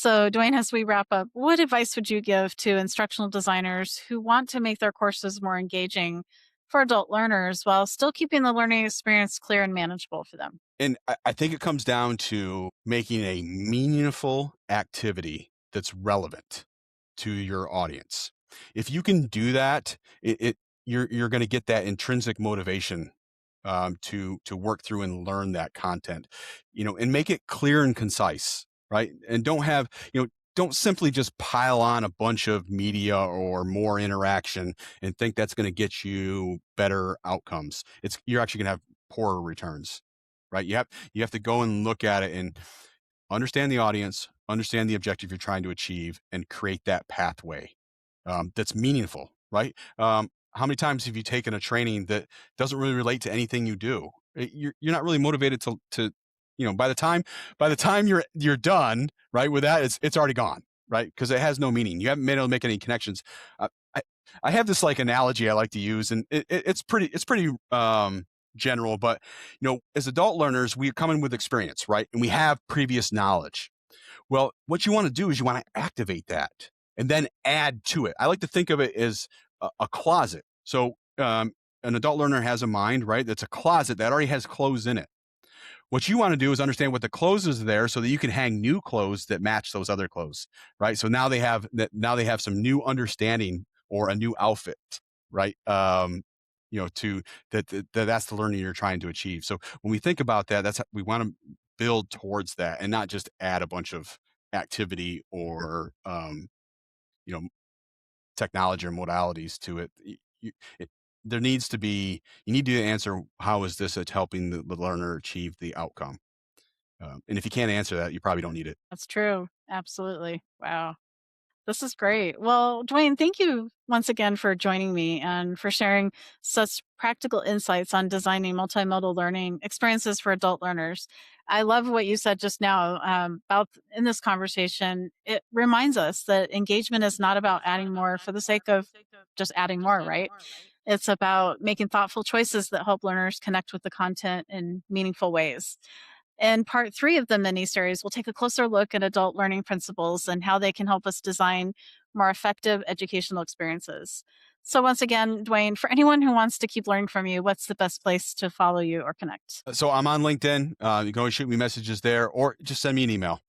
So, Dwayne, as we wrap up, what advice would you give to instructional designers who want to make their courses more engaging for adult learners while still keeping the learning experience clear and manageable for them? And I think it comes down to making a meaningful activity that's relevant to your audience. If you can do that, you're going to get that intrinsic motivation to work through and learn that content, and make it clear and concise, right? And don't simply just pile on a bunch of media or more interaction and think that's going to get you better outcomes. You're actually going to have poorer returns, right? You have to go and look at it and understand the audience, understand the objective you're trying to achieve, and create that pathway that's meaningful, right? How many times have you taken a training that doesn't really relate to anything you do? You're not really motivated by the time you're done, right, with that, it's already gone, right? Because it has no meaning. You haven't been able to make any connections. Uh, I I have this like analogy I like to use, and it's pretty general, but as adult learners, we come in with experience, right, and we have previous knowledge. Well, what you want to do is you want to activate that and then add to it. I like to think of it as a closet. So an adult learner has a mind, right? That's a closet that already has clothes in it. What you want to do is understand what the clothes is there so that you can hang new clothes that match those other clothes, right? So now they have some new understanding or a new outfit, right? To that's the learning you're trying to achieve. So when we think about that, we want to build towards that and not just add a bunch of activity or you know technology or modalities to it. It there needs to be You need to answer, how is this at helping the learner achieve the outcome? And if you can't answer that, you probably don't need it. That's true. Absolutely. Wow. This is great. Well, Dwayne, thank you once again for joining me and for sharing such practical insights on designing multimodal learning experiences for adult learners. I love what you said just now about in this conversation. It reminds us that engagement is not about adding more for the sake of just adding more, right? It's about making thoughtful choices that help learners connect with the content in meaningful ways. In part three of the mini series, we'll take a closer look at adult learning principles and how they can help us design more effective educational experiences. So, once again, Dwayne, for anyone who wants to keep learning from you, what's the best place to follow you or connect? So I'm on LinkedIn. You can always shoot me messages there or just send me an email.